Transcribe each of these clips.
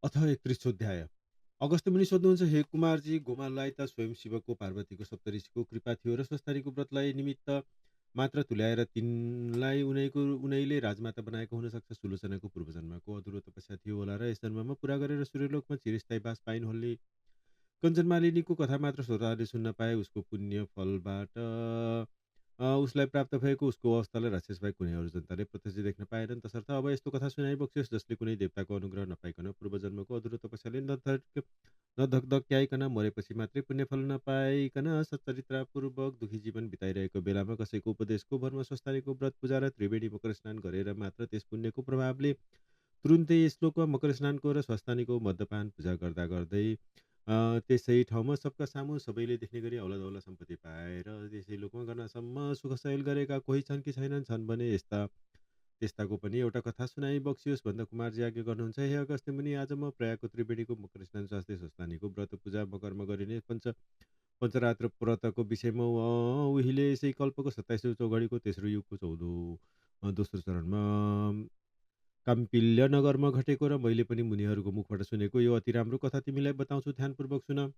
अथ 31 अध्याय। अगस्त्य मुनि सोध्नुहुन्छ, हे कुमारजी, गोमालाई त स्वयं शिवको पार्वतीको सप्तऋषिको कृपा थियो र स्वस्थानीको व्रतलाई निमित्त मात्र तुल्याएर तिनलाई उनैले राजमाता बनाएको हुन सक्छ। सुलोचनाको पूर्वजन्मको अधुरो तपस्या थियो होला र यस जन्ममा पुरा गरेर सूर्यलोकमा चिरस्थायी बास पाइन् होली। कञ्चनमालिनीको कथा मात्र श्रोताहरूले सुन्न पाए। उसको पुण्य फलबाट उसलाई प्राप्त भएको उसको अवस्थालाई राक्षसबाहेक कुनै अरू जनताले प्रत्यक्ष देख्न पाएनन्। तसर्थ अब यस्तो कथा सुनाइबक्सियोस्, जसले कुनै देवताको अनुग्रह नपाइकन पूर्वजन्मको अधुरो तपस्याले नधक्याइकन मरेपछि मात्रै पुण्यफल नपाइकन सच्चरित्रपूर्वक दुखी जीवन बिताइरहेको बेलामा कसैको उपदेशको भरमा स्वस्थानीको व्रत पूजा र त्रिवेणी मकर स्नान गरेर मात्र त्यस पुण्यको प्रभावले तुरुन्तै यस श्लोकमा मकर स्नानको र स्वस्थानीको मद्यपान पूजा गर्दा गर्दै त्यसै ठाउँमा सबका सामु सबैले देख्ने गरी औला सम्पत्ति पाएर त्यसै लोकमा गर्नसम्म सुख सयल गरेका कोही छन् कि छैनन्। छन् भने यस्ता त्यस्ताको पनि एउटा कथा सुनाइ बक्सियोस् भन्दा कुमारजी आज्ञा गर्नुहुन्छ। हे अगस्त्य मुनि, आज म प्रयागको त्रिवेणीको मकर स्नान स्वास्थ्य स्वस्थानीको व्रत पूजा मकरमा गरिने पञ्चरात्र व्रतको विषयमा उहिले यसै कल्पको 27औं चौघडीको तेस्रो युगको दोस्रो चरणमा काम्पिल्य नगरमा घटेको र मैले पनि मुनिहरूको मुखबाट सुनेको यो अति राम्रो कथा तिमीलाई बताउँछु, ध्यानपूर्वक सुन।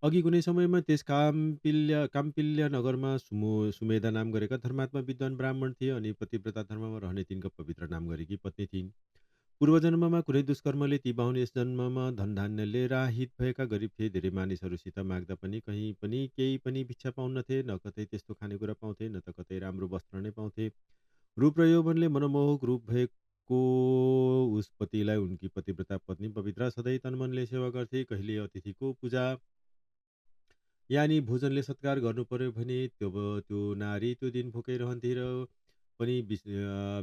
अघि कुनै समयमा त्यस काम्पिल्य नगरमा सुमेधा नाम गरेका धर्मात्मा विद्वान ब्राह्मण थिए अनि पतिव्रता धर्ममा रहने तिनका पवित्र नाम गरेकी पत्नी थिइन्। पूर्वजन्ममा कुनै दुष्कर्मले ती बाहुन यस जन्ममा धनधान्यले राहित भएका गरिब थिए। धेरै मानिसहरूसित माग्दा पनि कहीँ पनि केही पनि भिक्षा पाउन्नथे। न कतै त्यस्तो खानेकुरा पाउँथे, न त कतै राम्रो वस्त्र नै पाउँथे। रूप र यौवनले मनमोहक रूप भएको उस पतिलाई उनकी पतिव्रता पत्नी पवित्र सधैँ तनमनले सेवा गर्थे। कहिले अतिथिको पूजा यानी भोजनले सत्कार गर्नु पर्यो भने त्यो नारी त्यो दिन भोकै रहन्थे र पनि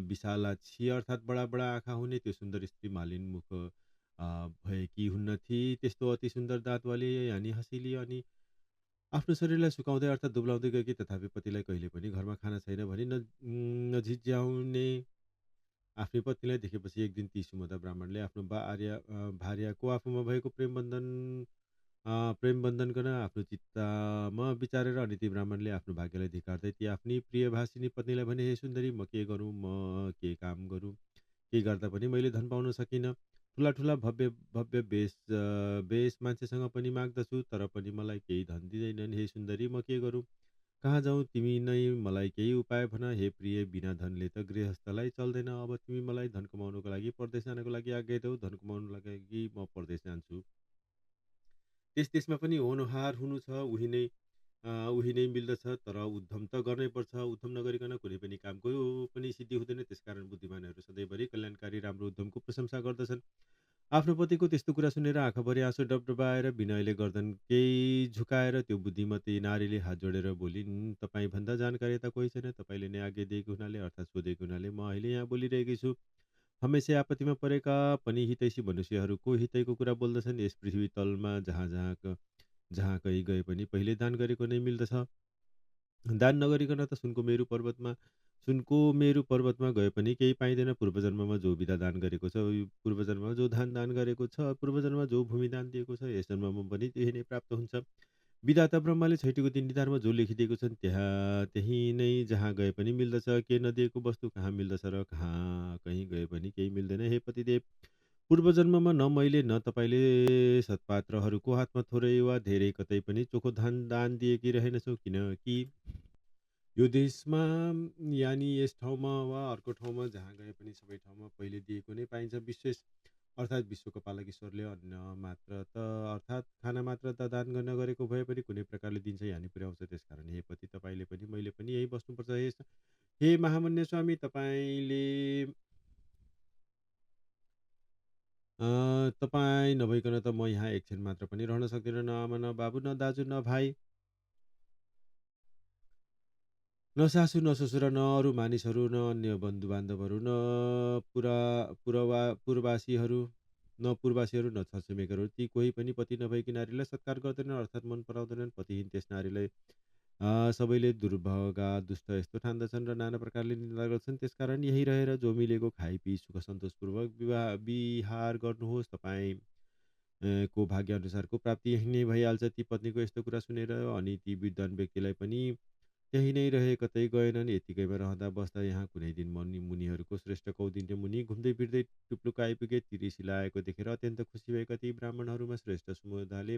विशालाक्षी अर्थात् बडा बडा आँखा हुने त्यो सुन्दर स्त्री मालिन मुख भएकी हुन्नथी। त्यस्तो अति सुन्दर दाँतवाली यानी हँसिली अनि आफ्नो शरीरलाई सुकाउँदै अर्थात् दुब्लाउँदै गएकी, तथापि पतिलाई कहिले पनि घरमा खाना छैन भनी नझिझ्याउने आफ्नी पत्नीलाई देखेपछि एक दिन ती सुमधा ब्राह्मणले आफ्नो भार्याको आफूमा भएको प्रेम बन्धन गर्न आफ्नो चित्तमा विचारेर अनि ती ब्राह्मणले आफ्नो भाग्यलाई धिकार्दै ती आफ्नी प्रिय भाषिनी पत्नीलाई भने, हे सुन्दरी, म के गरौँ, म के काम गरौँ, के गर्दा पनि मैले धन पाउन सकिनँ। ठुला ठुला भव्य भव्य बेस मान्छेसँग पनि माग्दछु, तर पनि मलाई केही धन दिँदैनन्। हे सुन्दरी, म के गरौँ, कहाँ जाउँ, तिमी नै मलाई केही उपाय भन। हे प्रिय, बिना धनले त गृहस्थलाई चल्दैन। अब तिमी मलाई धन कमाउनको लागि परदेश जानको लागि आज्ञा देऊ। धन कमाउनको लागि म परदेश जान्छु। त्यस देशमा पनि होनहार हुनु छ, उही नै मिल्दछ, तर उद्यम त गर्नै पर्छ। उद्यम नगरिकन कुनै पनि कामको पनि सिद्धि हुँदैन। त्यसकारण बुद्धिमानहरू सधैँभरि कल्याणकारी राम्रो उद्यमको प्रशंसा गर्दछन्। आफ्नो पतिको त्यस्तो कुरा सुनेर आँखाभरि आँसु डबडबाएर विनयले गर्दन केही झुकाएर त्यो बुद्धिमती नारीले हात जोडेर बोलिन्, तपाईँभन्दा जानकारी त कोही छैन। तपाईँले नै आज्ञा दिएको हुनाले अर्थात् सोधेको हुनाले म अहिले यहाँ बोलिरहेकी छु। हमेसा आपत्तिमा परेका पनि हितैषी मनुष्यहरूको हितैको कुरा बोल्दछन्। यस पृथ्वी तलमा जहाँ कहीँ गए पनि पहिले दान गरेको नै मिल्दछ। दान नगरिकन त सुनको मेरु पर्वतमा गए पनि केही पाइँदैन। पूर्वजन्ममा जो विधा दान गरेको छ, पूर्वजन्ममा जो धान दान गरेको छ, पूर्वजन्ममा जो भूमि दान दिएको छ, यस जन्ममा पनि त्यही नै प्राप्त हुन्छ। विधाता ब्रह्माले छैटीको दिन निधारमा जो लेखिदिएको छन् त्यही नै जहाँ गए पनि मिल्दछ। के नदिएको वस्तु कहाँ मिल्दछ र कहाँ कहीँ गए पनि केही मिल्दैन। हे पतिदेव, पूर्वजन्ममा न मैले न तपाईँले सत्पात्रहरूको हातमा थोरै वा धेरै कतै पनि चोखो धन दान दिएकी रहेनछौँ। किनकि यो देशमा यानि यस ठाउँमा वा अर्को ठाउँमा जहाँ गए पनि सबै ठाउँमा पहिले दिएको नै पाइन्छ। अर्थात् विश्वको पालक ईश्वरले अन्न मात्र त अर्थात् खाना मात्र त दान नगरेको भए पनि कुनै प्रकारले दिन्छ यानि पुर्याउँछ। त्यसकारण हे पति, तपाईँले पनि मैले पनि यही बस्नुपर्छ। हे महामान्य स्वामी, तपाईँ नभइकन त म यहाँ एकछिन मात्र पनि रहन सक्दिनँ। न आमा, न बाबु, न दाजु, न भाइ, न सासू, न ससुरा, न अरू मानिसहरू, न अन्य बन्धु-बान्धवहरू, न पुरा पुरवा पूर्ववासीहरू, न छरछिमेकहरू, ती कोही पनि पति नभएकी नारीलाई सत्कार गर्दैनन् अर्थात् मन पराउँदैनन्। पतिहीन त्यस नारीलाई सबैले दुर्भगा दुष्ट यस्तो ठान्दछन् र नाना प्रकारले निन्दा गर्छन्। त्यसकारण यहीँ रहेर जो मिलेको खाइपिई सुख सन्तोषपूर्वक विहार गर्नुहोस्। तपाईँ को भाग्य अनुसारको प्राप्ति यहीँ नै भइहाल्छ। ती पत्नीको यस्तो कुरा सुनेर अनि ती विद्वान व्यक्तिलाई पनि त्यही नै रहे कतै गएनन्, यतिकैमा रहँदा बस्दा यहाँ कुनै दिन मुनिहरूको श्रेष्ठ कौन्डिन्य मुनि घुम्दै फिर्दै टुप्लुक आइपुगे। ती ऋषिलाई आएको देखेर अत्यन्त खुसी भएका ती ब्राह्मणहरूमा श्रेष्ठ समुदायले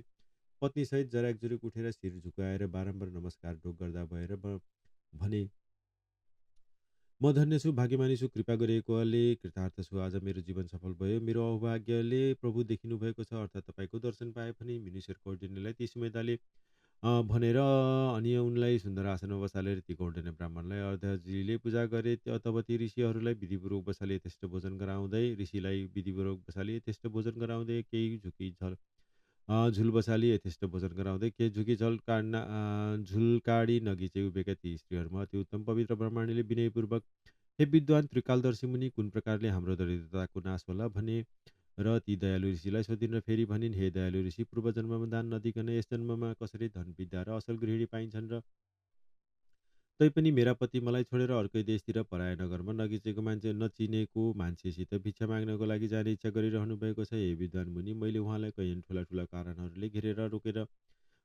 पत्नीसहित जराकजुरुक उठेर शिर झुकाएर बारम्बार नमस्कार ढोग गर्दा भएर भने, म धन्य छु, भाग्यमानी छु, कृपा गरिएकोले कृतार्थ छु। आज मेरो जीवन सफल भयो। मेरो अभाग्यले प्रभु देखिनु भएको छ, अर्थात् तपाईँको दर्शन पाए पनि। मुनीश्वर कौन्डिन्यलाई ती सुमेधाले भनेर अनि उनलाई सुन्दर आसनमा बसालेर ती कौन्डिन्य ब्राह्मणलाई अर्घ्यजीले पूजा गरे। तब ती ऋषिहरूलाई विधिपूर्वक बसाली यथेष्ट भोजन गराउँदै ऋषिलाई विधिपूर्वक बसाली यथेष्ट भोजन गराउँदै केही झुल बसाली यथेष्ट भोजन गराउँदै के झुकी झुल काडी नगी चाहिँ उभिएका ती स्त्रीहरूमा अति उत्तम पवित्र ब्रह्मणीले विनयपूर्वक, हे विद्वान त्रिकालदर्शी मुनि, कुन प्रकारले हाम्रो दरिद्रताको नाश होला भने र ती दयालु ऋषिलाई सोधिन् र फेरि भनिन्, हे दयालु ऋषि, पूर्व जन्ममा दान नदिकन यस जन्ममा कसरी धन विद्या र असल गृहिणी पाइन्छन् र तैपनि मेरा पति मलाई छोडेर अर्कै देशतिर पराय नगरमा नगिचेको मान्छे नचिनेको मान्छेसित भिक्षा माग्नको लागि जाने इच्छा गरिरहनु भएको छ। हे विद्वान मुनि, मैले उहाँलाई कैयन ठुला ठुला कारणहरूले घेरेर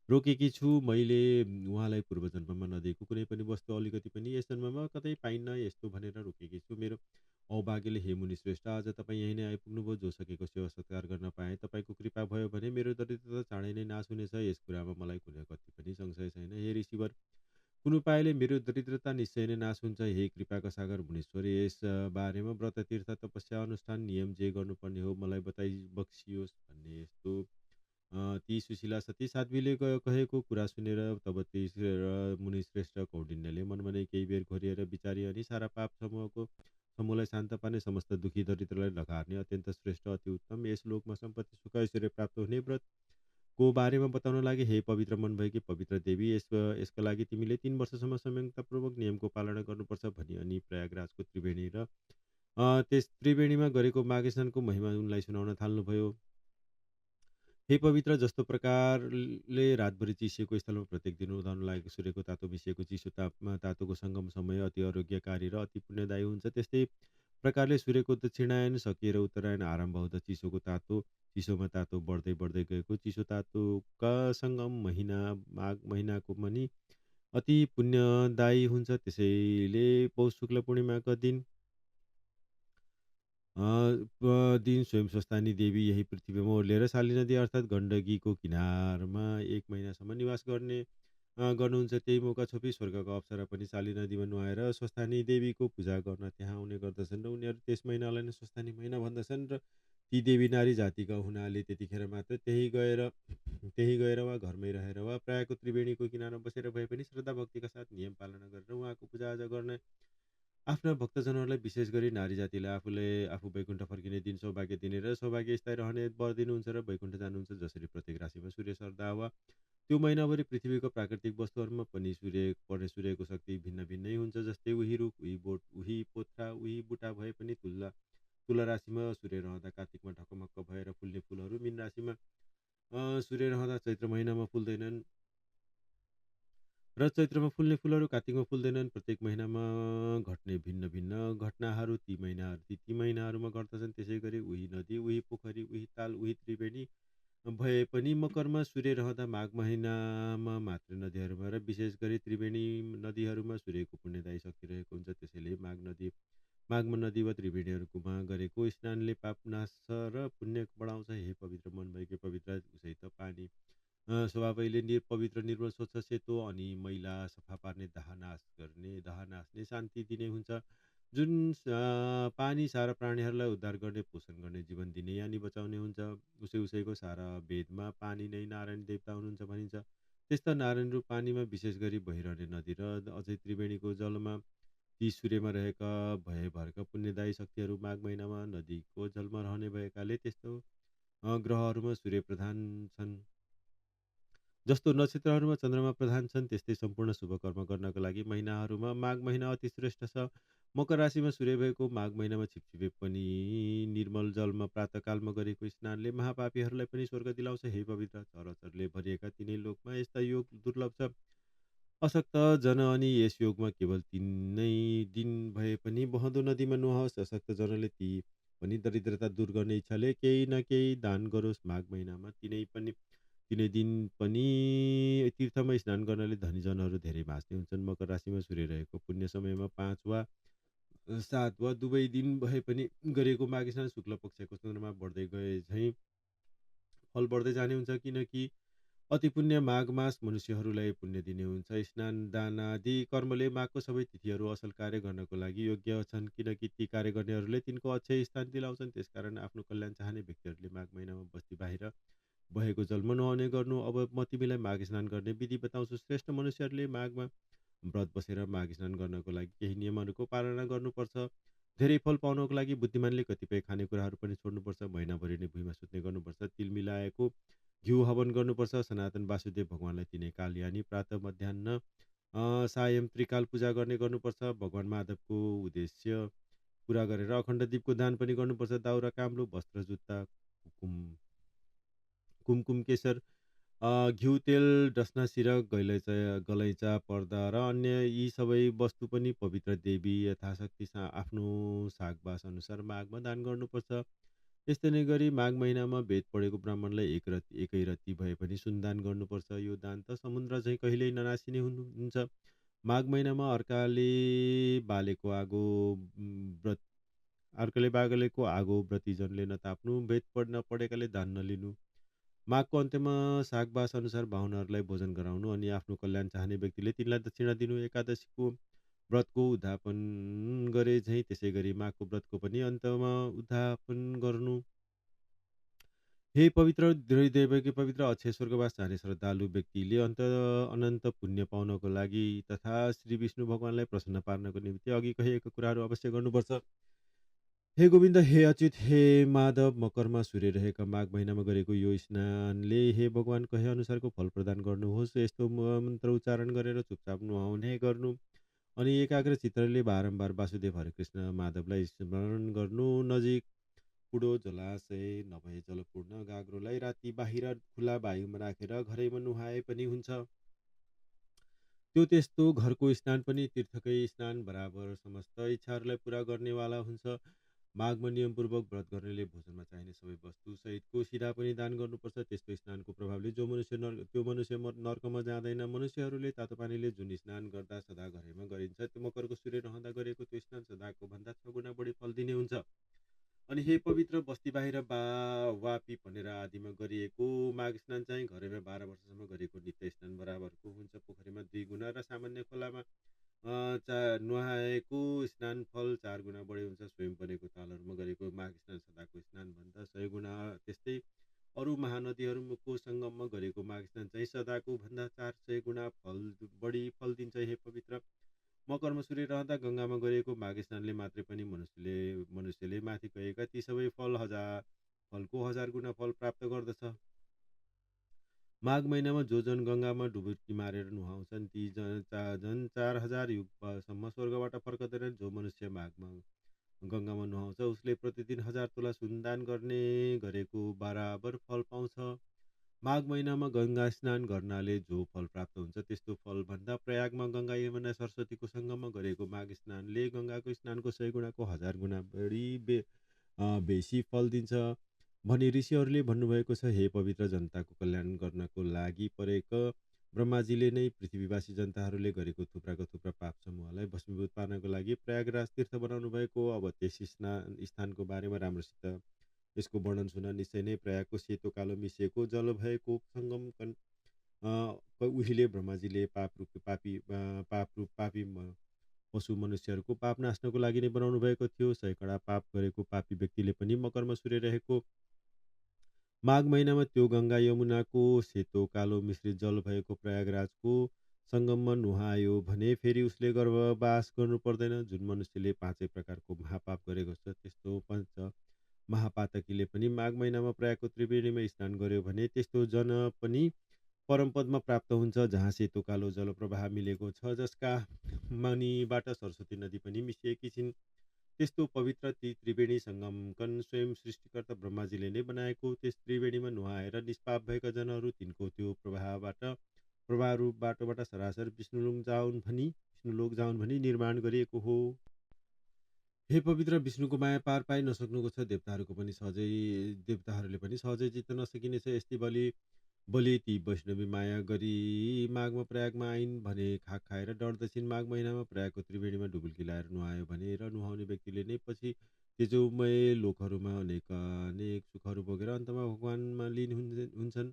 रोकेकी छु। मैले उहाँलाई पूर्व जन्ममा नदिएको कुनै पनि वस्तु अलिकति पनि यस जन्ममा कतै पाइन्न, यस्तो भनेर रोकेकी छु। मेरो अभाग्यले हे मुनि श्रेष्ठ, आज तपाईँ यहीँ नै आइपुग्नुभयो। जो सकेको सेवा सत्कार गर्न पाएँ। तपाईँको कृपा भयो भने मेरो दरिद्रता चाँडै नै नाश हुनेछ। यस कुरामा मलाई कुनै कति पनि संशय छैन। हे ऋषिवर, कुन उपायले मेरो दरिद्रता निश्चय नै नाश हुन्छ। हे कृपाका सागर मुनीश्वर, यस बारेमा व्रत तीर्थ तपस्या अनुष्ठान नियम जे गर्नुपर्ने हो मलाई बक्सियोस् भन्ने। यस्तो ती सुशीला सती साध्वीले कहेको कुरा सुनेर तब ती मुनिश्रेष्ठ कौण्डिन्यले मनमा नै केही बेर घोरिएर विचारी अनि सारा पाप समूहलाई शान्त पार्ने, समस्त दुखी दरिद्रलाई लगार्ने, अत्यन्त श्रेष्ठ अति उत्तम यस लोकमा सम्पत्ति सुख ऐश्वर्य प्राप्त हुने व्रत को बारेमा बताउन लागे। हे पवित्र मन भएकी पवित्र देवी, यसका लागि तिमीले 3 वर्षसम्म संयमतापूर्वक नियमको पालना गर्नुपर्छ भनी अनि प्रयागराजको त्रिवेणी र त्यस त्रिवेणीमा गरेको माघे स्नानको महिमा उनलाई सुनाउन थाल्नुभयो। हे पवित्र, जस्तो प्रकारले रातभरि चिसिएको स्थलमा प्रत्येक दिन उदाउन लागेको सूर्यको तातो मिसिएको चिसो तापमा तातोको सङ्गम समय अति आरोग्यकारी र अति पुण्यदायी हुन्छ, त्यस्तै प्रकारले सूर्यको दक्षिणायन सकिएर उत्तरायण आरम्भ हुँदा चिसोमा तातो बढ्दै बढ्दै गएको चिसो तातोका सङ्गम महिना माघ महिनाको पनि अति पुण्यदायी हुन्छ। त्यसैले पौष शुक्ल पूर्णिमाका दिन स्वयं स्वस्थानी देवी यही पृथ्वीमा ओर्लिएर शाली नदी अर्थात् गण्डकीको किनारमा 1 महिनासम्म निवास गर्नुहुन्छ। त्यही मौका छोपी स्वर्गका अप्सरा पनि शाली नदीमा नुहाएर स्वस्थानी देवीको पूजा गर्न त्यहाँ आउने गर्दछन् र उनीहरू त्यस महिनालाई नै स्वस्थानी महिना भन्दछन्। र ती देवी नारी जातिका हुनाले त्यतिखेर मात्र त्यही गएर वा घरमै रहेर वा प्रायको त्रिवेणीको किनारमा बसेर भए पनि श्रद्धा भक्तिका साथ नियम पालना गरेर उहाँको पूजाआजा गर्ने आफ्ना भक्तजनहरूलाई, विशेष गरी नारी जातिलाई आफू वैकुण्ठ फर्किने दिन सौभाग्य दिने र सौभाग्य स्थायी रहने वर दिनुहुन्छ र वैकुण्ठ जानुहुन्छ। जसरी प्रत्येक राशिमा सूर्य सर्दा वा त्यो महिनाभरि पृथ्वीको प्राकृतिक वस्तुहरूमा पनि सूर्यको शक्ति भिन्न भिन्नै हुन्छ। जस्तै उही रुख, उही बोट, उही पोथ्रा, उही बुटा भए पनि तुला राशिमा सूर्य रहँदा कार्तिकमा ढकमक्क भएर फुल्ने फुलहरू मीन राशिमा सूर्य रहँदा चैत्र महिनामा फुल्दैनन् र चैत्रमा फुल्ने फुलहरू कार्तिकमा फुल्दैनन्। प्रत्येक महिनामा घट्ने भिन्न भिन्न घटनाहरू ती महिनाहरूमा घट्दछन्। त्यसै गरी उही नदी, उही पोखरी, उही ताल, उही त्रिवेणी भए पनि मकरमा सूर्य रहँदा माघ महिनामा मात्र नदीहरूमा र विशेष गरी त्रिवेणी नदीहरूमा सूर्यको पुण्यदायी शक्ति रहेको हुन्छ। त्यसैले माघमा नदी वा त्रिवेणीहरूकोमा गरेको स्नानले पाप नाश र पुण्य बढाउँछ। हे पवित्र मन भएकी पवित्र, उसै त पानी स्वभावैले पवित्र निर्मल स्वच्छ सेतो अनि मैला सफा पार्ने दाह नास्ने शान्ति दिने हुन्छ। जुन पानी सारा प्राणीहरूलाई उद्धार गर्ने, पोषण गर्ने, जीवन दिने यानि बचाउने हुन्छ। उसैको सारा वेदमा पानी नै नारायण देवता हुनुहुन्छ भनिन्छ। त्यस्ता नारायण रूप पानीमा विशेष गरी बहिरहने नदी र अझै त्रिवेणीको जलमा ती सूर्यमा रहेका भएभरका पुण्यदायी शक्तिहरू माघ महिनामा नदीको जलमा रहने भएकाले त्यस्तो ग्रहहरूमा सूर्य प्रधान छन्। जस्तो नक्षत्रहरूमा चन्द्रमा प्रधान छन्, त्यस्तै सम्पूर्ण शुभ कर्म गर्नको लागि महिनाहरूमा माघ महिना अति श्रेष्ठ छ। मकर राशिमा सूर्य भएको माघ महिनामा छिपछिपे पनि निर्मल जलमा प्रातःकालमा गरेको स्नानले महापापीहरूलाई पनि स्वर्ग दिलाउँछ। हे पवित्र, चरचरले भरिएका तिनै लोकमा यस्ता योग दुर्लभ छ। अशक्त जन अनि यस योगमा केवल 3 दिन भए पनि बहँदो नदीमा नुहाओस्। अशक्त जनले ती पनि दरिद्रता दूर गर्ने इच्छाले केही न केही दान गरोस्। माघ महिनामा तिनै दिन पनि तीर्थमा स्नान गर्नाले धनीजनहरू धेरै बाँच्ने हुन्छन्। मकर राशिमा सूर्य रहेको पुण्य समयमा 5 वा 7 वा दुवै दिन भए पनि गरेको माघ स्नान शुक्ल पक्षको चन्द्रमा बढ्दै गए झैँ फल बढ्दै जाने हुन्छ, किनकि अति पुण्य माघ मास मनुष्यहरूलाई पुण्य दिने हुन्छ। स्नान, दान आदि कर्मले माघको सबै तिथिहरू असल कार्य गर्नको लागि योग्य छन्, किनकि ती कार्य गर्नेहरूले तिनको अक्षय स्थान दिलाउँछन्। त्यसकारण आफ्नो कल्याण चाहने व्यक्तिहरूले माघ महिनामा बस्ती बाहिर बहेको जलमा नुहाउने गर्नु। अब म तिमीलाई माघ स्नान गर्ने विधि बताउँछु। श्रेष्ठ मनुष्यहरूले माघमा व्रत बसेर माघ स्नान गर्नको लागि केही नियमहरूको पालना गर्नुपर्छ। धेरै फल पाउनको लागि बुद्धिमानले कतिपय खानेकुराहरू पनि छोड्नुपर्छ। महिनाभरि नै भुइँमा सुत्ने गर्नुपर्छ। तिल मिलाएको घिउ हवन गर्नुपर्छ। सनातन वासुदेव भगवानलाई तिनै काल यानि प्रातः मध्याह्न सायं त्रिकाल पूजा गर्नुपर्छ। भगवान माधवको उद्देश्य पुरा गरेर अखण्ड दीपको दान पनि गर्नुपर्छ। दाउरा काम्लो वस्त्र जुत्ता कुमकुम केशर घिउ तेल डसना सिरक गलैँचा पर्दा र अन्य यी सबै वस्तु पनि पवित्र देवी यथाशक्ति आफ्नो सागबास अनुसार माघमा दान गर्नुपर्छ। यस्तै नै गरी माघ महिनामा वेद पढेको ब्राह्मणलाई एकै रत्ती भए पनि सुनदान गर्नुपर्छ। यो दान त समुद्र चाहिँ कहिल्यै ननासिने हुन्छ। माघ महिनामा व्रत अर्काले बालेको आगो व्रतीजनले नताप्नु, वेद नपढेकाले दान नलिनु। माघको अन्त्यमा सागबास अनुसार बाहुनहरूलाई भोजन गराउनु अनि आफ्नो कल्याण चाहने व्यक्तिले तिनलाई दक्षिणा दिनु। एकादशीको व्रतको उद्यापन गरे झैँ त्यसै गरी माघको व्रतको पनि अन्तमा उद्यापन गर्नु। हे पवित्र दैवकी पवित्र अक्षय स्वर्गवास चाहने श्रद्धालु व्यक्तिले अनन्त पुण्य पाउनको लागि तथा श्री विष्णु भगवानलाई प्रसन्न पार्नको निम्ति अघि कहिएका कुराहरू अवश्य गर्नुपर्छ। हे गोविन्द, हे अच्युत, हे माधव, मकरमा सूर्य रहेका माघ महिनामा गरेको यो स्नानले हे भगवान कहे अनुसारको फल प्रदान गर्नुहोस्। यस्तो मन्त्र उच्चारण गरेर चुपचाप नुहाउने गर्नु अनि एकाग्र चित्तले बारम्बार वासुदेव हरे कृष्ण माधवलाई स्मरण गर्नु। नजिक कुडो जलाशय नभए जलपूर्ण गाग्रोलाई राति बाहिर खुला वायुमा राखेर घरैमा नुहाए पनि हुन्छ। त्यो त्यस्तो घरको स्नान पनि तीर्थकै स्नान बराबर समस्त इच्छाहरूलाई पुरा गर्नेवाला हुन्छ। माघमा नियमपूर्वक व्रत गर्नेले भोजनमा चाहिने सबै वस्तु सहितको सिधा पनि दान गर्नुपर्छ। त्यस्तो स्नानको प्रभावले त्यो मनुष्य नर्कमा जाँदैन। मनुष्यहरूले तातो पानीले जुन स्नान गर्दा सदा घरैमा गरिन्छ, त्यो मकरको सूर्य रहँदा गरेको त्यो स्नान सदाको भन्दा 6 गुणा बढी फल दिने हुन्छ। अनि हे पवित्र बस्ती बाहिर वापी भनेर आदिमा गरिएको माघ स्नान चाहिँ घरैमा 12 वर्षसम्म गरेको नित्य स्नान बराबरको हुन्छ। पोखरीमा 2 गुणा र सामान्य खोलामा नुहाएको स्नान फल 4 गुणा बढी हुन्छ। स्वयं बनेको तालहरूमा गरेको माघ स्नान सदाको स्नान भन्दा 100 गुणा। त्यस्तै अरू महानदीहरूको सङ्गममा गरेको माघ स्नान चाहिँ सदाको भन्दा 400 गुणा बढी फल दिन्छ। हे पवित्र मकरमा सूर्य रहँदा गङ्गामा गरिएको माघ स्नानले मात्रै पनि मनुष्यले माथि गएका ती सबै फलको 1000 गुणा फल प्राप्त गर्दछ। माघ महिनामा जो जन गङ्गामा डुबुकी मारेर नुहाउँछन् ती झन् 4000 युगसम्म स्वर्गबाट फर्कँदैनन्। जो मनुष्य माघमा गङ्गामा नुहाउँछ उसले प्रतिदिन 1000 तोला सुन दान गरेको बराबर फल पाउँछ। माघ महिनामा गङ्गा स्नान गर्नाले जो फल प्राप्त हुन्छ त्यस्तो फल भन्दा प्रयागमा गङ्गा यमुना सरस्वतीको सङ्गममा गरेको माघ स्नानले गङ्गाको स्नानको 100 गुणाको 1000 गुणा बढी बेसी फल दिन्छ भनी ऋषिहरूले भन्नुभएको छ। हे पवित्र जनताको कल्याण गर्नको लागि परेक ब्रह्माजीले नै पृथ्वीवासी जनताहरूले गरेको थुप्रा पाप समूहलाई भस्मीभूत पार्नको लागि प्रयागराज तीर्थ बनाउनु भएको। अब त्यस स्थानको बारेमा राम्रोसित यसको वर्णन सुन। निश्चय नै प्रयागको सेतो कालो मिसिएको जल भएको सङ्गम उहिले ब्रह्माजीले पाप रूप पापी पशु मनुष्यहरूको पाप नाच्नको लागि नै बनाउनु भएको थियो। सयकडा पाप गरेको पापी व्यक्तिले पनि मकरमा सूर्य रहेको माघ महिनामा त्यो गङ्गा यमुनाको सेतो कालो मिश्रित जल भएको प्रयागराजको सङ्गममा नुहायो भने फेरि उसले गर्भवास गर्नु पर्दैन। जुन मनुष्यले 5 प्रकारको महापाप गरेको छ त्यस्तो पंच महापातकीले पनि माघ महिनामा प्रयागको त्रिवेणीमा स्नान गर्यो भने त्यस्तो जन पनि परमपदमा प्राप्त हुन्छ, जहाँ सेतो कालो जलप्रवाह मिलेको छ, जसका मणिबाट सरस्वती नदी पनि मिसिएकी छिन्। त्यस्तो पवित्र ती त्रिवेणी सङ्गमकन स्वयं सृष्टिकर्ता ब्रह्माजीले नै बनाएको। त्यस त्रिवेणीमा नुहाएर निष्पाप भएका जनहरू तिनको त्यो प्रवाह रूप बाटोबाट सरासर विष्णुलोक जाउन् भनी निर्माण गरिएको हो। हे पवित्र विष्णुको माया पार पाइ नसक्नुको छ। देवताहरूले पनि सहजै जित्न नसकिनेछ। यस्तै बलि बलि ती वैष्णवी माया गरी माघमा प्रयागमा आइन् भने खाक खाएर डढ्दछिन्। माघ महिनामा प्रयागको त्रिवेणीमा डुबुल्की लाएर नुहायो भने र नुहाउने व्यक्तिले नै पछि तेजोमय लोकहरूमा अनेक सुखहरू भोगेर अन्तमा भगवानमा लीन हुन्छन्।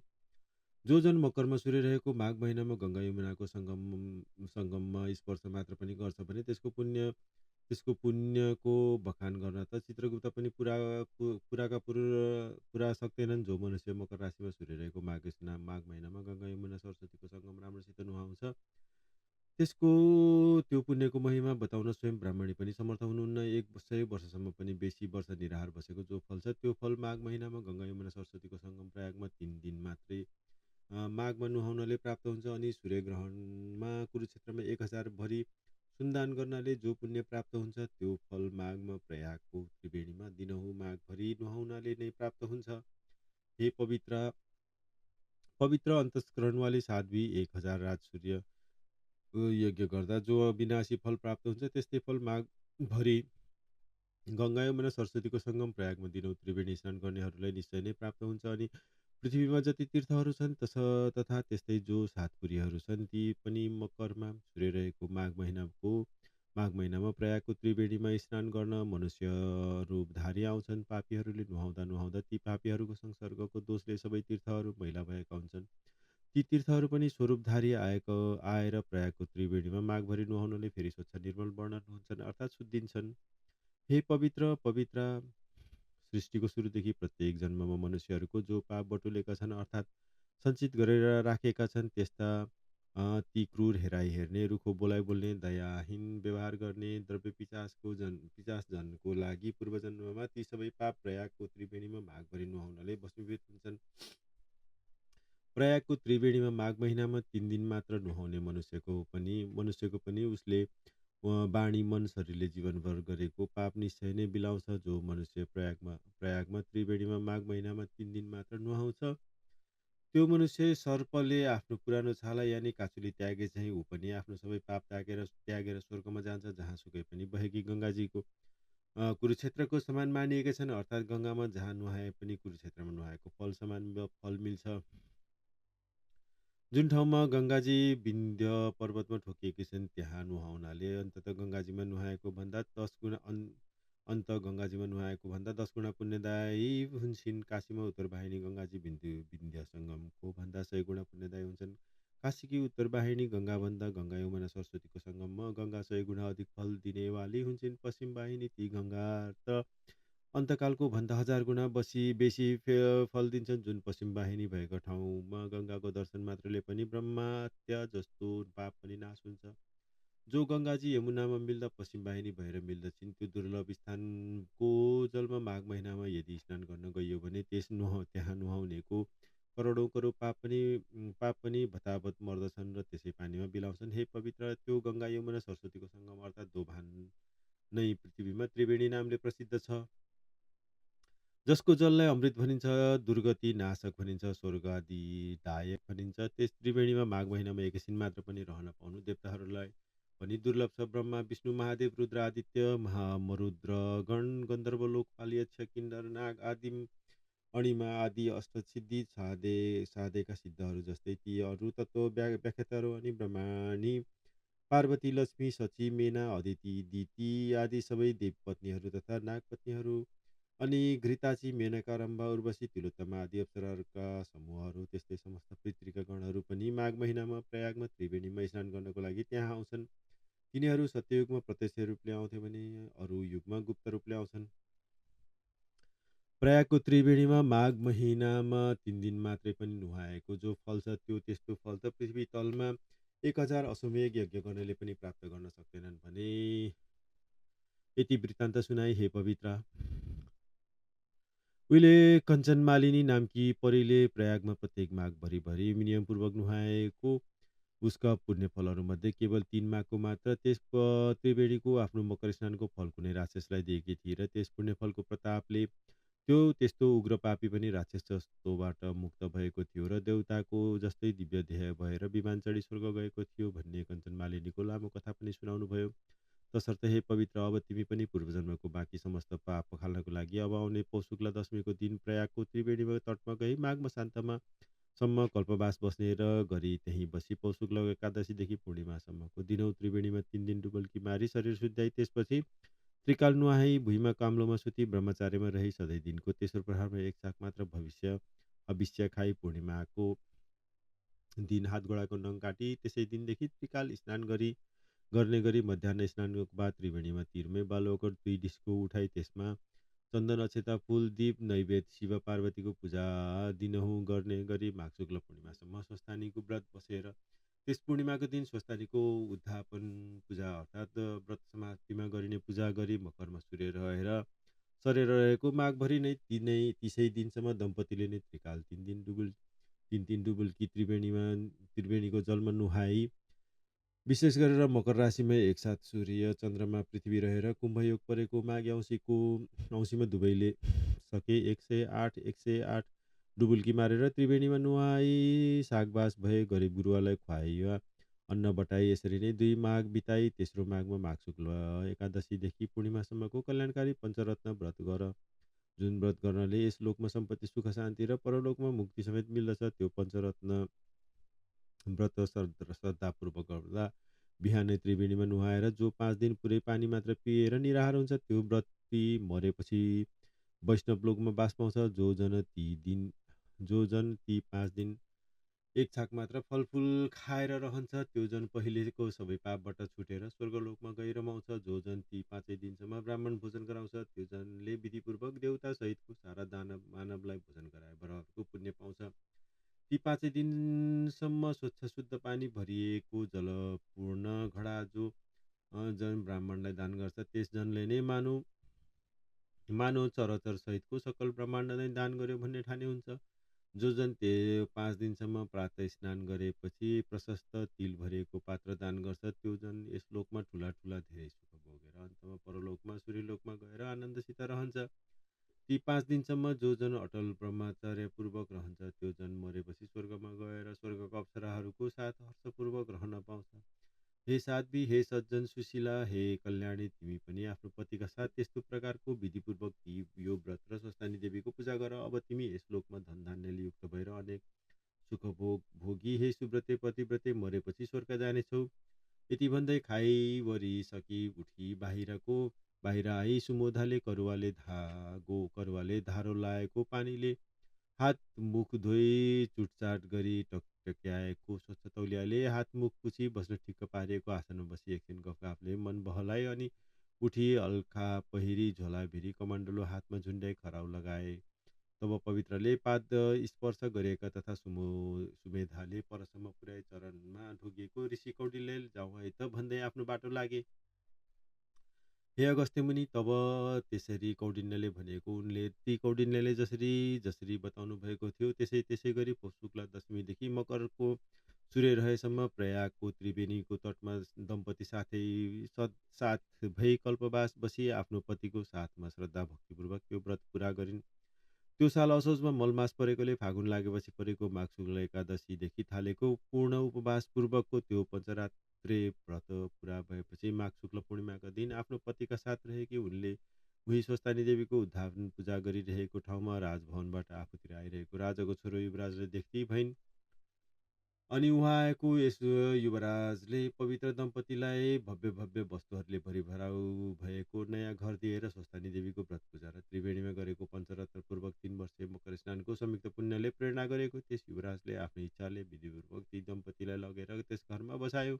जो जन मकरमा सूर्य रहेको माघ महिनामा गङ्गा यमुनाको सङ्गममा स्पर्श मात्र पनि गर्छ भने त्यसको पुण्यको बखान गर्न त चित्रगुप्त पनि पुरा सक्दैनन्। जो मनुष्य मकर राशिमा सूर्य रहेको माघ महिनामा गङ्गा यमुना सरस्वतीको सङ्गम राम्रोसित नुहाउँछ, त्यसको त्यो पुण्यको महिमा बताउन स्वयं ब्राह्मणी पनि समर्थ हुनुहुन्न। 100 वर्षसम्म पनि बेसी वर्ष निराहार बसेको जो फल छ, त्यो फल माघ महिनामा गङ्गा यमुना सरस्वतीको सङ्गम प्रयागमा 3 दिन मात्रै माघमा नुहाउनाले प्राप्त हुन्छ। अनि सूर्यग्रहणमा कुरुक्षेत्रमा 1000 भरि सुनदान गर्नाले जो पुण्य प्राप्त हुन्छ, त्यो फल माघमा प्रयागको त्रिवेणीमा दिनहुँ माघभरि नुहाउनाले नै प्राप्त हुन्छ। हे पवित्र पवित्र अन्तस्करणवाली साध्वी, 1000 रात सूर्य यज्ञ गर्दा जो अविनाशी फल प्राप्त हुन्छ, त्यस्तै फल माघभरि गङ्गा यमुना सरस्वतीको सङ्गम प्रयागमा दिनहुँ त्रिवेणी स्नान गर्नेहरूलाई निश्चय नै प्राप्त हुन्छ। अनि पृथ्वीमा जति तीर्थहरू छन् तथा त्यस्तै जो 7 पुरीहरू छन्, ती पनि मकरमा सूर्य रहेको माघ महिनामा प्रयागको त्रिवेणीमा स्नान गर्न मनुष्य रूपधारी आउँछन्। पापीहरूले नुहाउँदा नुहाउँदा ती पापीहरूको संसर्गको दोषले सबै तीर्थहरू मैला भएका हुन्छन्। ती तीर्थहरू पनि स्वरूपधारी आएर प्रयागको त्रिवेणीमा माघभरि नुहाउनाले फेरि स्वच्छ निर्मल वर्णन हुन्छन्, अर्थात् शुद्धिन्छन्। हे पवित्र पवित्र, सृष्टिको सुरुदेखि प्रत्येक जन्ममा मनुष्यहरूको जो पाप बटुलेका छन्, अर्थात् सञ्चित गरेर राखेका छन्, त्यस्ता ती क्रूर, हेराइ हेर्ने, रुखो बोलाइ बोल्ने, दयाहीन व्यवहार गर्ने, द्रव्य पिचास जनको लागि पूर्वजन्ममा ती सबै पाप प्रयागको त्रिवेणीमा माघभरि नुहाउनाले भस्मीभूत हुन्छन्। प्रयागको त्रिवेणीमा माघ महिनामा 3 दिन मात्र नुहाउने मनुष्यको पनि उसले बाणी मन शरीरले जीवनभर गरेको पाप निश्चय नै बिलाउँछ। जो मनुष्य प्रयागमा त्रिवेणीमा माघ महिनामा 3 दिन मात्र नुहाउँछ, त्यो मनुष्य सर्पले आफ्नो पुरानो छाला यानि काछुली त्यागे चाहिँ ऊ पनि आफ्नो सबै पाप त्यागेर स्वर्गमा जान्छ, जहाँ सुकै पनि बहेकी गङ्गाजीको कुरुक्षेत्रको समान मानिएका छन्। अर्थात् गङ्गामा जहाँ नुहाए पनि कुरुक्षेत्रमा नुहाएको फल समान फल मिल्छ। जुन ठाउँमा गङ्गाजी विन्ध्य पर्वतमा ठोकिएकी छन्, त्यहाँ नुहाउनाले अन्त गङ्गाजीमा नुहाएको भन्दा 10 गुणा पुण्यदायी हुन्छन्। काशीमा उत्तरवाहिनी गङ्गाजी विन्ध्य सङ्गमको भन्दा 100 गुणा पुण्यदायी हुन्छन्। काशीकी उत्तरवाहिनी गङ्गाभन्दा गङ्गा यमुना सरस्वतीको सङ्गममा गङ्गा 100 गुणा अधिक फल दिनेवाली हुन्छन्। पश्चिम वाहिनी ती गङ्गा त अन्तकालको भन्दा 1000 गुणा बेसी फल दिन्छन्। जुन पश्चिम वाहिनी भएका ठाउँमा गङ्गाको दर्शन मात्रले पनि ब्रह्महत्या जस्तो पाप पनि नाश हुन्छ। जो गङ्गाजी यमुनामा मिल्दा पश्चिम वाहिनी भएर मिल्दछिन्, त्यो दुर्लभ स्थानको जलमा माघ महिनामा यदि स्नान गर्न गइयो भने त्यहाँ नुहाउनेको करोडौँ करोड पाप पनि भताभत मर्दछन् र त्यसै पानीमा बिलाउँछन्। हे पवित्र, त्यो गङ्गा यमुना सरस्वतीको सङ्गम अर्थात् दोभान नै पृथ्वीमा त्रिवेणी नामले प्रसिद्ध छ। जसको जललाई अमृत भनिन्छ, दुर्गति नाशक भनिन्छ, स्वर्ग आदिदायक भनिन्छ। त्यस त्रिवेणीमा माघ महिनामा एकैछिन मात्र पनि रहन पाउनु देवताहरूलाई पनि दुर्लभ छ। ब्रह्मा विष्णु महादेव रुद्र आदित्य मरुद्र गण गन्धर्वलोक पाल यक्ष किन्नर नाग आदि अणिमा आदि अष्टसिद्धि साधेका सिद्धहरू जस्तै ती अरू तत्त्व व्याख्याताहरू अनि ब्रह्माणी पार्वती लक्ष्मी सची मेना अदिति दिति आदि सबै देवपत्नीहरू तथा नागपत्नीहरू अनि घृताची मेनका रम्भा उर्वशी तिलोत्तमा आदि अप्सराहरूका समूहहरू, त्यस्तै समस्त पृथ्वीका गणहरू पनि माघ महिनामा प्रयागमा त्रिवेणीमा स्नान गर्नको लागि त्यहाँ आउँछन्। तिनीहरू सत्ययुगमा प्रत्यक्ष रूपले आउँथे भने अरू युगमा गुप्त रूपले आउँछन्। प्रयागको त्रिवेणीमा माघ महिनामा 3 दिन मात्रै पनि नुहाएको जो फल छ, त्यो त्यस्तो फल त पृथ्वी तलमा 1000 अश्वमेध यज्ञ गर्नेले पनि प्राप्त गर्न सक्दैनन् भने यति वृत्तान्त सुनाई। हे पवित्र, उहिले कञ्चनमालिनी नामकी परीले प्रयागमा प्रत्येक माघ भरि नियमपूर्वक नुहाएको उसका पुण्यफलहरूमध्ये केवल 3 माघको मात्र त्यस त्रिवेणीको आफ्नो मकर स्नानको फल कुनै राक्षसलाई दिएकी थिए र त्यस पुण्यफलको प्रतापले त्यो त्यस्तो उग्र पापी पनि राक्षस जस्तोबाट मुक्त भएको थियो र देवताको जस्तै दिव्य देह भएर विमान चढी स्वर्ग गएको थियो भन्ने कञ्चनमालिनीको लामो कथा पनि सुनाउनु भयो। तसर्थ हे पवित्र, अब तिमी पनि पूर्वजन्मको बाँकी समस्त पाप पखाल्नको लागि अब आउने पौष शुक्ल दशमीको दिन प्रयागको त्रिवेणीमा तटमा गई माघ मसान्तमा सम्म कल्पवास बस्ने र गरी त्यहीँ बसी पौष शुक्ल एकादशीदेखि पूर्णिमासम्मको दिनौँ त्रिवेणीमा 3 दिन डुबल्की मारी शरीर सुत्याई त्यसपछि त्रिकाल नुहाई भुइँमा काम्लोमा सुती ब्रह्मचार्यमा रही सधैँ दिनको तेस्रो प्रहरमा एक साग मात्र भविष्य अविष्य खाई पूर्णिमाको दिन हात गोडाको नङ काटी त्यसै दिनदेखि त्रिकाल स्नान गर्ने गरी मध्याह्न स्नानको बाद त्रिवेणीमा तिरमै बालुवाको 2 डिस्को उठाई त्यसमा चन्दन अक्षता फुल दीप नैवेद्य शिव पार्वतीको पूजा दिनहुँ गर्ने गरी माघ शुक्ल पूर्णिमासम्म स्वस्थानीको व्रत बसेर त्यस पूर्णिमाको दिन स्वस्थानीको उद्धापन पूजा अर्थात् व्रत समाप्तिमा गरिने पूजा गरी मकरमा सूर्य रहेर सरेर रहेको माघभरि नै तिसै दिनसम्म दम्पतिले नै त्रिकाल 3 दिन डुबुल्की त्रिवेणीको जलमा नुहाई विशेष गरेर मकर राशिमा एकसाथ सूर्य चन्द्रमा पृथ्वी रहेर कुम्भयोग परेको माघ औँसीमा दुवैले सके 108 डुबुल्की मारेर त्रिवेणीमा नुहाई सागबास भए गरिब गुरुवालाई खुवाई अन्न बटाई यसरी नै 2 माघ बिताई तेस्रो माघमा माघ शुक्ल एकादशीदेखि पूर्णिमासम्मको कल्याणकारी पञ्चरत्न व्रत गर जुन व्रत गर्नाले यस लोकमा सम्पत्ति सुख शान्ति र परलोकमा मुक्ति समेत मिल्दछ त्यो पञ्चरत्न व्रत श्रद्धापूर्वक गर्दा बिहानै त्रिवेणीमा नुहाएर जो 5 दिन पुरै पानी मात्र पिएर निराहार हुन्छ त्यो व्रती मरेपछि वैष्णव लोकमा बास पाउँछ जो जन ती 5 दिन एक छाक मात्र फलफुल खाएर रहन्छ त्यो जन पहिलेको सबै पापबाट छुटेर स्वर्गलोकमा गई रमाउँछ जो जन ती 5 दिनसम्म ब्राह्मण भोजन गराउँछ त्यो जनले विधिपूर्वक देवता सहितको सारा दानव मानवलाई भोजन गराए बराबरको पुण्य पाउँछ ती 5 दिनसम्म स्वच्छ शुद्ध पानी भरिएको जलपूर्ण घडा जो जन ब्राह्मणलाई दान गर्छ त्यस जनले नै मानव चराचर सहितको सकल ब्रह्माण्ड नै दान गर्यो भन्ने ठाने हुन्छ जो जन त्यो 5 दिनसम्म प्रातः स्नान गरेपछि प्रशस्त तिल भरिएको पात्र दान गर्छ त्यो जन यस लोकमा ठुला ठुला धेरै सुख भोगेर अन्तमा परलोकमा सूर्यलोकमा गएर आनन्दसित रहन्छ ती 5 दिनसम्म जो जन अटल ब्रह्मचर्यपूर्वक रहन्छ त्यो जन मरेपछि स्वर्गमा गएर स्वर्गको अप्सराहरूको साथ हर्षपूर्वक रहन पाउँछ हे साध्वी हे सज्जन सुशीला हे कल्याणी तिमी पनि आफ्नो पतिका साथ त्यस्तो प्रकारको विधिपूर्वक यो व्रत र स्वस्थानी देवीको पूजा गर अब तिमी यस लोकमा धन धान्यले युक्त भएर अनेक सुख भोगी हे सुव्रते पतिव्रते मरेपछि स्वर्ग जानेछौ यति भन्दै खाइवरी सकी उठी बाहिर आई सुमोधाले करुवाले धारो लाएको पानीले हात मुख धोई चुटचाट गरी टक्ट्याएको स्वच्छ तौलियाले हात मुख पुछी बस्न ठिक्क पारिएको आसनमा बसी एकछिन गफगाफले मन बहलाए अनि उठी अल्खा पहिरी झोला भिरी कमण्डलो हातमा झुन्ड्याई खराउ लगाए तब पवित्रले पाद स्पर्श गरेका तथा सुमेधाले परसम्म पुर्याई चरणमा ढोगिएको ऋषि कौटिल्य जाउँ है त भन्दै आफ्नो बाटो लागे हे अगस्त्य मुनि तब त्यसरी कौडिन्यले भनेको उनले ती कौडिन्यले जसरी जसरी बताउनु भएको थियो त्यसै त्यसै गरी पौष शुक्ल दशमीदेखि मकरको सूर्य रहेसम्म प्रयागको त्रिवेणीको तटमा दम्पति साथ भई कल्पवास बसी आफ्नो पतिको साथमा श्रद्धा भक्तिपूर्वक त्यो व्रत पुरा गरिन् त्यो साल असोजमा मलमास परेकोले फागुन लागेपछि परेको माघ शुक्ल एकादशीदेखि थालेको पूर्ण उपवास पूर्वकको त्यो पञ्चरात्रे व्रत पुरा भएपछि माघ शुक्ल पूर्णिमाका दिन आफ्नो पतिका साथ रहेकी उनले उही स्वस्तानी देवीको उद्धापन पूजा गरिरहेको ठाउँमा राजभवनबाट आफूतिर आइरहेको राजाको छोरो युवराजले देख्दै भइन् अनि उहाँ आएको यस युवराजले पवित्र दम्पतिलाई भव्य भव्य वस्तुहरूले भरिभराउ भएको नयाँ घर दिएर स्वस्थानी देवीको व्रत पूजा र त्रिवेणीमा गरेको पञ्चरत्न पूर्वक 3 वर्षे मकर स्नानको संयुक्त पुण्यले प्रेरणा गरेको त्यस युवराजले आफ्नो इच्छाले विधिपूर्वक ती दम्पतिलाई लगेर त्यस घरमा बसायो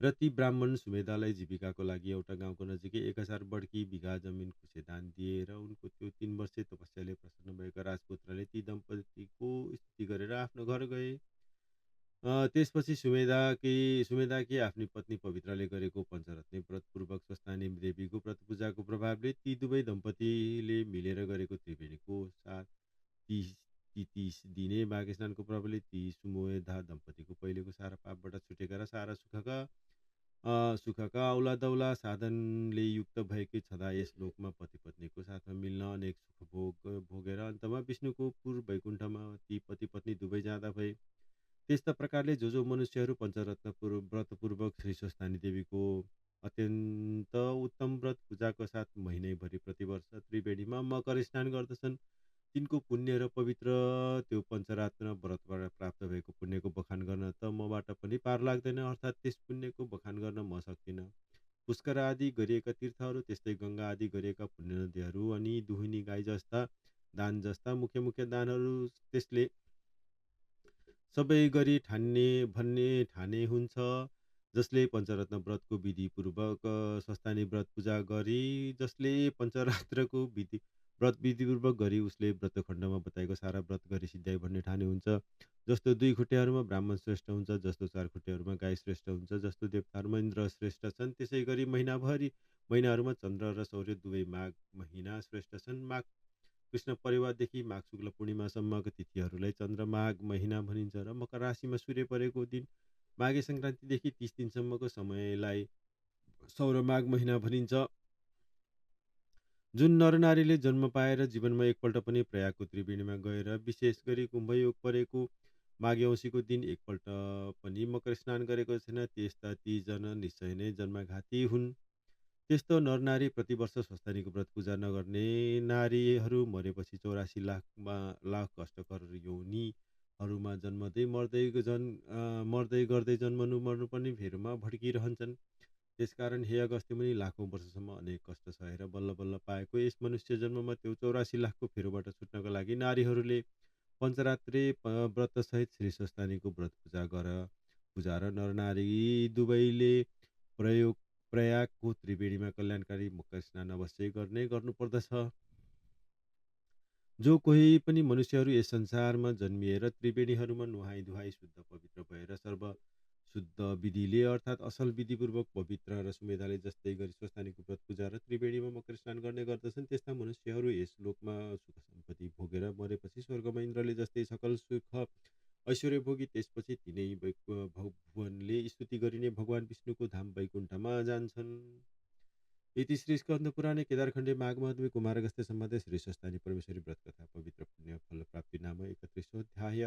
र ती ब्राह्मण सुमेधालाई जीविकाको लागि एउटा गाउँको नजिकै 1000 बढकी बिघा जमिन खुसे दान दिएर उनको त्यो 3 वर्षे तपस्याले प्रसन्न भएका राजपुत्रले ती दम्पतिको स्तुति गरेर आफ्नो घर गए त्यसपछि सुमेधाकी आफ्नी पत्नी पवित्रले गरेको पञ्चरत्ने व्रतपूर्वक स्वस्थानी देवीको व्रत पूजाको प्रभावले ती दुवै दम्पतिले मिलेर गरेको त्रिवेणीको साथ ती ती 30 दिने माघ स्नानको प्रभावले ती सुमेधा दम्पतिको पहिलेको सारा पापबाट छुटेका र सारा सुखका औला दौला साधनले युक्त भएकै छँदा यस लोकमा पति पत्नीको साथमा मिल्न अनेक सुख भोगेर अन्तमा विष्णुको पुर वैकुण्ठमा ती पति पत्नी दुवै जाँदा भए त्यस्ता प्रकारले जो मनुष्यहरू पञ्चरत्न व्रतपूर्वक श्री स्वस्थानी देवीको अत्यन्त उत्तम व्रत पूजाको साथ महिनैभरि प्रतिवर्ष त्रिवेणीमा मकर स्नान गर्दछन् तिनको पुण्य र पवित्र त्यो पञ्चरात्र व्रतबाट प्राप्त भएको पुण्यको बखान गर्न त मबाट पनि पार लाग्दैन, अर्थात् त्यस पुण्यको बखान गर्न म सक्दिनँ। पुष्कर आदि गरिएका तीर्थहरू, त्यस्तै गङ्गा आदि गरिएका पुण्य नदीहरू अनि दुहिनी गाई जस्ता दान जस्ता मुख्य मुख्य दानहरू त्यसले सबै गरी ठान्ने भन्ने ठाने हुन्छ। जसले पञ्चरत्न व्रतको विधिपूर्वक स्वस्थानी व्रत पूजा गरी, जसले पञ्चरात्रको व्रत विधिपूर्वक गरी उसले व्रतखण्डमा बताएको सारा व्रत गरी सिद्ध्याइ भन्ने ठाने हुन्छ। जस्तो दुई खुट्टेहरूमा ब्राह्मण श्रेष्ठ हुन्छ, जस्तो चार खुट्टेहरूमा गाई श्रेष्ठ हुन्छ, जस्तो देवताहरूमा इन्द्र श्रेष्ठ छन्, त्यसै गरी महिनाहरूमा चन्द्र र सौर्य दुवै माघ महिना श्रेष्ठ छन्। माघ कृष्ण परिवारदेखि माघ शुक्ल पूर्णिमासम्मका तिथिहरूलाई चन्द्रमाघ महिना भनिन्छ र मकर राशिमा सूर्य परेको दिन माघे सङ्क्रान्तिदेखि 30 दिनसम्मको समयलाई सौर्यमाघ महिना भनिन्छ। जुन नरनारीले जन्म पाएर जीवनमा एकपल्ट पनि प्रयागको त्रिवेणीमा गएर विशेष गरी कुम्भयोग परेको माघे औँसीको दिन एकपल्ट पनि मकर स्नान गरेको छैन, त्यस्ता ती जन निश्चय नै जन्मघाती हुन्। त्यस्तो नरनारी प्रतिवर्ष स्वस्थानीको व्रत पूजा नगर्ने नारीहरू मरेपछि 84 लाख कष्टकर योनिहरूमा जन्मदै मर्दै गर्दै जन्मनु मर्नुपर्ने भेरुमा भड्किरहन्छन्। त्यसकारण हे अगस्त्य मुनि, लाखौँ वर्षसम्म अनेक कष्ट सहेर बल्ल बल्ल पाएको यस मनुष्य जन्ममा त्यो 84 लाखको फेरोबाट छुट्नको लागि नारीहरूले पञ्चरात्रे व्रतसहित श्री स्वस्थानीको व्रत पूजा पूजा र नरनारी दुवैले प्रयोग प्रयागको त्रिवेणीमा कल्याणकारी मकर स्नान अवश्य गर्नुपर्दछ। जो कोही पनि मनुष्यहरू यस संसारमा जन्मिएर त्रिवेणीहरूमा नुहाई धुवाई शुद्ध पवित्र भएर सर्व शुद्ध विधिले अर्थात् असल विधिपूर्वक पवित्र र सुमेधाले जस्तै गरी स्वस्थानीको व्रत पूजा र त्रिवेणीमा मकर स्नान गर्ने गर्दछन्, त्यस्ता मनुष्यहरू यस लोकमा सुख सम्पत्ति भोगेर मरेपछि स्वर्गमा इन्द्रले जस्तै सकल सुख ऐश्वर्य भोगी त्यसपछि तिनै भुवनले स्तुति गरिने भगवान् विष्णुको धाम वैकुण्ठमा जान्छन्। इति श्री स्कंद पुराणे केदारखंडे माघ महोत्सवे कुमारगस्त्य संबंधे श्री स्वस्थानी परमेश्वरी व्रत कथा पवित्र पुण्य फल प्राप्ति नाम 31 अध्याय।